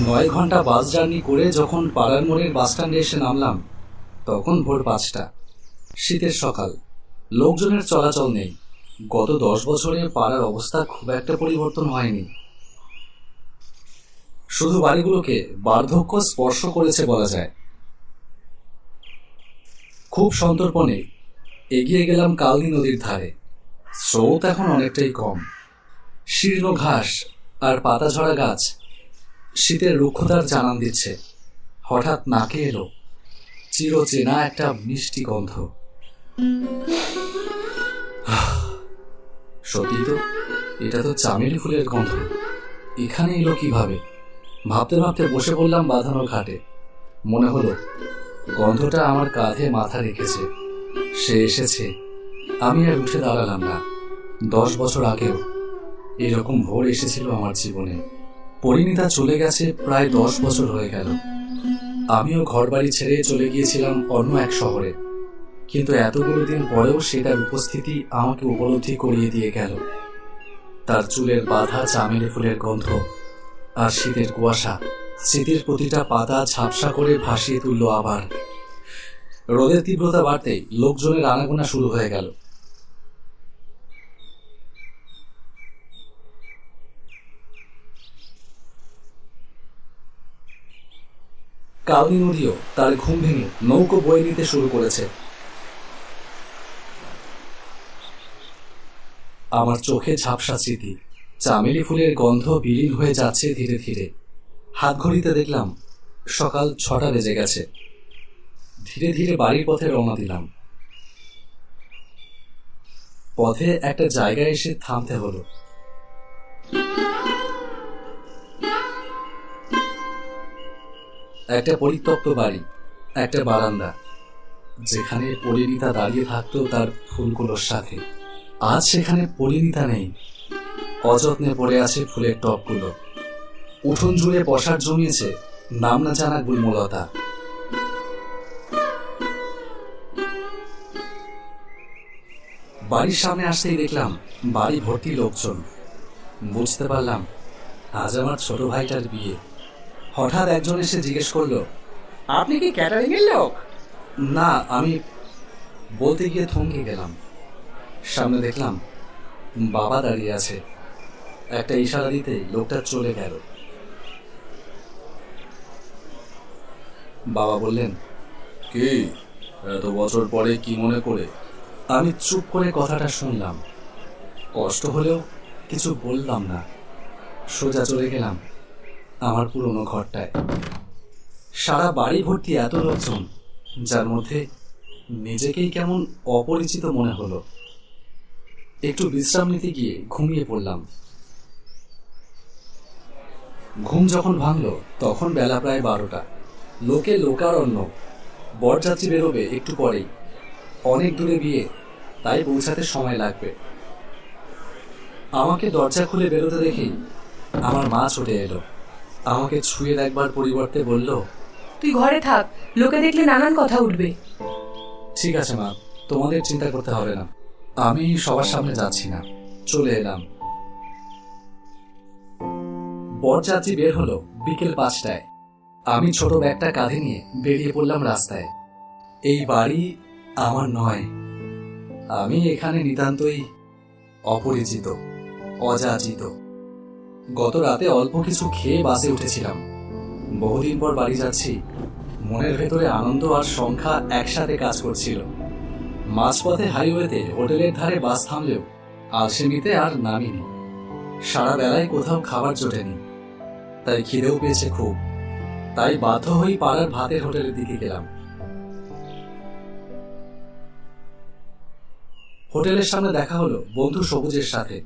9 ঘন্টা bus journey করে যখন পাড়ার মোড়ের বাসস্ট্যান্ডে এসে নামলাম, তখন ভোর 5টা। শীতের সকাল, লোকজনের চলাচল নেই। গত 10 বছরে পাড়ার অবস্থা খুব একটা পরিবর্তন হয়নি, শুধু বাড়িগুলোকে বার্ধক্য স্পর্শ করেছে বলা যায়। খুব সন্তর্পণে এগিয়ে গেলাম কালনী নদীর ধারে। স্রোত এখন অনেকটাই কম। শীর্ণ ঘাস আর পাতাঝরা গাছ শীতের রুক্ষতার জানান দিচ্ছে। হঠাৎ নাকে এলো চিরচেনা একটা মিষ্টি গন্ধ। সত্যি তো, এটা তো চামেলি ফুলের গন্ধ। এখানে এলো কিভাবে? ভাবতে ভাবতে বসে পড়লাম বাঁধানো ঘাটে। মনে হলো গন্ধটা আমার কাঁধে মাথা রেখেছে। সে এসেছে, আমি আর উঠে দাঁড়ালাম না। 10 বছর আগেও এরকম ভোর এসেছিল আমার জীবনে। পরিণীতা চলে গেছে, প্রায় 10 বছর হয়ে গেল। আমিও ঘরবাড়ি ছেড়ে চলে গিয়েছিলাম অন্য এক শহরে, কিন্তু এতগুলো দিন পরেও সেটার উপস্থিতি আমাকে উপলব্ধি করিয়ে দিয়ে গেল। তার চুলের বাঁধা চামেলি ফুলের গন্ধ আর শীতের কুয়াশা স্মৃতির প্রতিটা পাতা ঝাপসা করে ভাসিয়ে তুলল আবার। রোদের তীব্রতা বাড়তেই লোকজনের আনাগোনা শুরু হয়ে গেল। কালনী নদীও তার ঘুম ভেঙে নৌকো বয়ে নিতে শুরু করেছে। আমার চোখে ঝাপসা স্মৃতি, চামেলি ফুলের গন্ধ বিলীন হয়ে যাচ্ছে ধীরে ধীরে। হাত ঘড়িতে দেখলাম সকাল 6টা বেজে গেছে। ধীরে ধীরে বাড়ির পথে রওনা দিলাম। পথে একটা জায়গায় এসে থামতে হলো। একটা পরিত্যক্ত বাড়ি, একটা বারান্দা, যেখানে পরিণীতা দাঁড়িয়ে থাকতো তার ফুলগুলোর সাথে। আজ সেখানে পরিণীতা নেই। অযত্নে পড়ে আছে ফুলের টবগুলো। উঠোন জুড়ে বসার জমিয়েছে নাম না জানা গুল্মলতা। বাড়ির সামনে আসতেই দেখলাম বাড়ি ভর্তি লোকজন। বুঝতে পারলাম আজ আমার ছোট ভাইটার বিয়ে। হঠাৎ একজন এসে জিজ্ঞেস করলো, আপনি কি ক্যাটারিং এর লোক? না, আমি বলতে গিয়ে থমকে গেলাম। সামনে দেখলাম বাবা দাঁড়িয়ে আছে। একটা ইশারা দিতে লোকটা চলে গেল। বাবা বললেন, কি এত বছর পরে কি মনে করে? আমি চুপ করে কথাটা শুনলাম। কষ্ট হলেও কিছু বললাম না। সোজা চলে গেলাম আমার পুরনো ঘরটায়। সারা বাড়ি ভর্তি এত লোকজন, যার মধ্যে নিজেকেই কেমন অপরিচিত মনে হলো। একটু বিশ্রাম নিতে গিয়ে ঘুমিয়ে পড়লাম। ঘুম যখন ভাঙল তখন বেলা প্রায় 12টা। লোকে লোকারণ্য। বরযাত্রী বেরোবে একটু পরেই। অনেক দূরে বিয়ে, তাই পৌঁছাতে সময় লাগবে। আমাকে দরজা খুলে বেরোতে দেখেই আমার মা ছুটে এলো। আমাকে ছুঁয়ে দেখবার পরিবর্তে বলল, তুই ঘরে থাক, লোকে দেখলে নানান কথা উঠবে। ঠিক আছে মা, তোমাদের চিন্তা করতে হবে না। আমি সবার সামনে যাচ্ছি না। চলে এলাম। বরযাত্রী বের হলো বিকেল 5টায়। আমি ছোট ব্যাগটা কাঁধে নিয়ে বেরিয়ে পড়লাম রাস্তায়। এই বাড়ি আমার নয়। আমি এখানে নিতান্তই অপরিচিত, অযাচিত। গত রাতে অল্প কিছু খেয়ে বাসে উঠেছিলাম। বহুদিন পর বাড়ি যাচ্ছি। মনের ভেতরে আনন্দ আর সংখ্যা একসাথে কাজ করছিল। মাঝপথে হাইওয়েতে হোটেলের ধারে বাস থামলেও আলসেমিতে আর নামিনি। সারা বেলায় কোথাও খাবার জোটেনি, তাই খিদেও পেয়েছে খুব। তাই বাধ্য হয়ে পাড়ার ভাতের হোটেলের দিকে গেলাম। হোটেলের সামনে দেখা হলো বন্ধু সবুজের সাথে।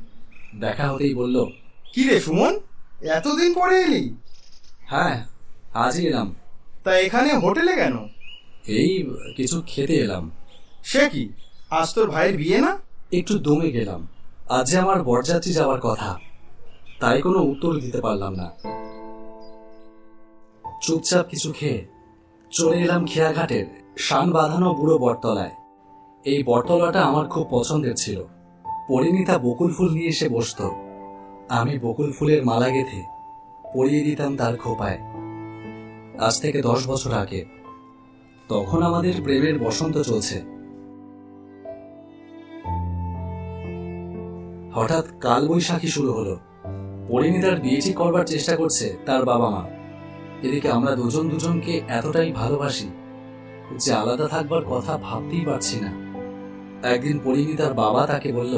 দেখা হতেই বলল, কি রে সুমন, এতদিন পরে এলি? হ্যাঁ, আজই এলাম। তা এখানে হোটেলে কেন? এই কিছু খেতে এলাম। সে কি, আজ তোর ভাইয়ের বিয়ে না? একটু দমে গেলাম। আজ যে আমার বরযাত্রী যাওয়ার কথা, তাই কোনো উত্তর দিতে পারলাম না। চুপচাপ কিছু খেয়ে চলে এলাম খেয়াঘাটের শান বাঁধানো বুড়ো বটতলায়। এই বটতলাটা আমার খুব পছন্দের ছিল। পরিণীতা বকুল ফুল নিয়ে এসে বসত। আমি বকুল ফুলের মালা গেঁথে পরিয়ে দিতাম তার খোপায়। আজ থেকে 10 বছর আগে। তখন আমাদের প্রেমের বসন্ত চলছে। হঠাৎ কালবৈশাখী শুরু হলো। পরিণীতার বিয়ে ঠিক করবার চেষ্টা করছে তার বাবা মা। এদিকে আমরা দুজন দুজনকে এতটাই ভালোবাসি যে আলাদা থাকবার কথা ভাবতেই পারছি না। একদিন পরিণীতার বাবা তাকে বলল,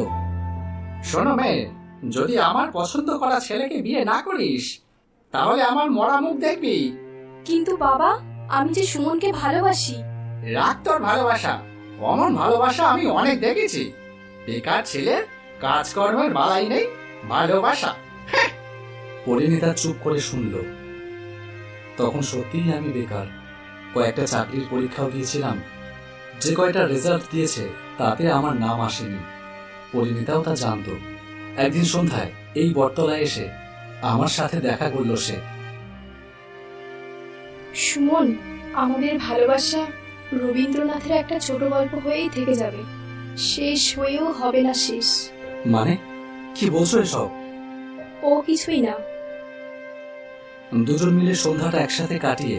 শোনো মেয়ে, যদি আমার পছন্দ করা ছেলেকে বিয়ে না করিস তাহলে আমার মরা মুখ দেখবি। কিন্তু বাবা, আমি যে সুমনকে ভালোবাসি। রাখ তোর ভালোবাসা। অমন ভালোবাসা আমি অনেক দেখেছি। বেকার ছেলে, কাজকর্মের বালাই নেই, ভালোবাসা। পরিণীতা চুপ করে শুনল। তখন সত্যিই আমি বেকার। কয়েকটা চাকরির পরীক্ষাও দিয়েছিলাম। যে কয়টা রেজাল্ট দিয়েছে তাতে আমার নাম আসেনি। পরিণীতাও তা জানত। একদিন সন্ধ্যায় এই বটতলায় এসে আমার সাথে দেখা করল সে। সুমন, আমাদের ভালোবাসা রবীন্দ্রনাথের একটা ছোট গল্প হয়েই থেকে যাবে, শেষ হয়েও হবে না শেষ। মানে কি বলছো এসব? ও কিছুই না। দুজন মিলে সন্ধ্যাটা একসাথে কাটিয়ে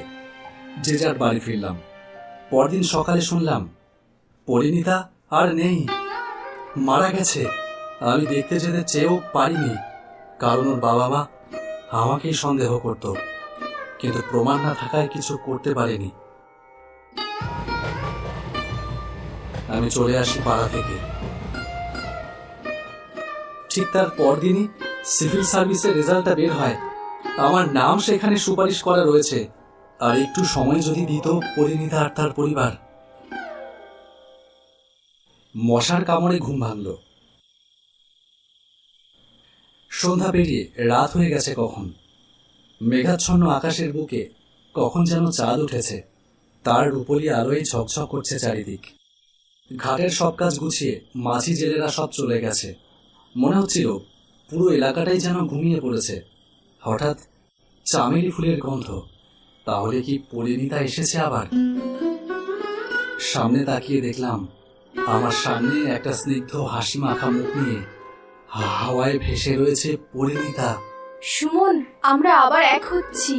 যে যার বাড়ি ফিরলাম। পরদিন সকালে শুনলাম পরিণীতা আর নেই, মারা গেছে। আমি দেখতে যেতে চেয়েও পারিনি, কারণ ওর বাবা মা আমাকেই সন্দেহ করত, কিন্তু প্রমাণ না থাকায় কিছু করতে পারিনি। আমি চলে আসি পাড়া থেকে। ঠিক তার পরদিনই সিভিল সার্ভিসের রেজাল্টটা বের হয়। আমার নাম সেখানে সুপারিশ করা রয়েছে। আর একটু সময় যদি দিত পরিণীতা আর তার পরিবার। মশার কামড়ে ঘুম ভাঙল। সন্ধ্যা পেরিয়ে রাত হয়ে গেছে কখন। মেঘাচ্ছন্ন আকাশের বুকে কখন যেন চাঁদ উঠেছে। তার রূপলি আলোয় ঝকঝক করছে চারিদিক। ঘাটের সব কাজ গুছিয়ে মাঝি জেলেরা সব চলে গেছে। মনে হচ্ছিল পুরো এলাকাটাই যেন ঘুমিয়ে পড়েছে। হঠাৎ চামেলি ফুলের গন্ধ। তাহলে কি পরিণীতা এসেছে আবার? সামনে তাকিয়ে দেখলাম আমার সামনে একটা স্নিগ্ধ হাসি মাখা মুখ নিয়ে হাওয়ায় ভেসে রয়েছে পরিণীতা। সুমন, আমরা আবার এক হচ্ছি।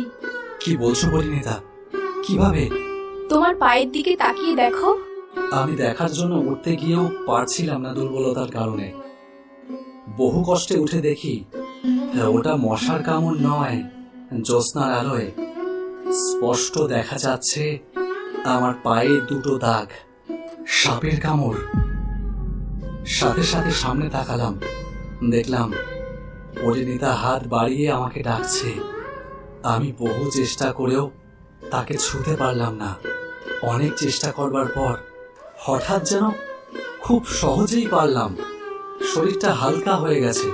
কি বলছো পরিণীতা? কিভাবে? তোমার পায়ের দিকে তাকিয়ে দেখো। আমি দেখার জন্য উঠতে গিয়েও পারছিলাম না দুর্বলতার কারণে। বহু কষ্টে উঠে দেখি ওটা মশার কামড় নয়, জ্যোৎস্নার আলোয় স্পষ্ট দেখা যাচ্ছে আমার পায়ে দুটো দাগ, সাপের কামড়। সাথে সাথে সামনে তাকালাম, দেখলাম পরিণীতা হাত বাড়িয়ে আমাকে ডাকছে। আমি বহু চেষ্টা করেও তাকে ছুঁতে পারলাম না। অনেক চেষ্টা করবার পর হঠাৎ যেন খুব সহজেই পারলাম। শরীরটা হালকা হয়ে গেছে।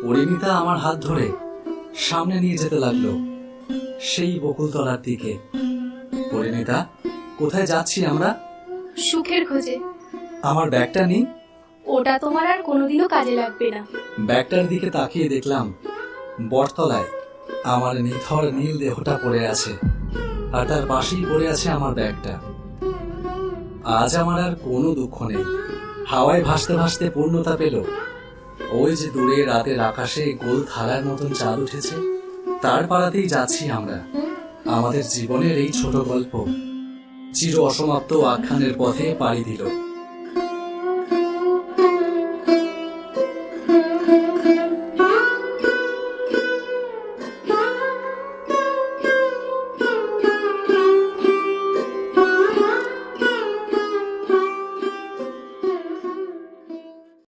পরিণীতা আমার হাত ধরে সামনে নিয়ে যেতে লাগলো, সেই বকুলতলার দিকে। পরিণীতা, কোথায় যাচ্ছি আমরা? সুখের খোঁজে। আমার ব্যাগটা নেই। ওটা তোমার আর কোনোদিনও কাজে লাগবে না। ব্যাগটার দিকে তাকিয়ে দেখলাম বটতলায় আমার নিথর নীল দেহটা পড়ে আছে, আর তার পাশেই পড়ে আছে আমার ব্যাগটা। আজ আমার আর কোনো দুঃখ নেই। হাওয়ায় ভাসতে ভাসতে পূর্ণতা পেল। ওই যে দূরে রাতের আকাশে গোল থালার মতন চাঁদ উঠেছে, তার পাড়াতেই যাচ্ছি আমরা। আমাদের জীবনের এই ছোট গল্প চির অসমাপ্ত আখ্যানের পথে পাড়ি দিল।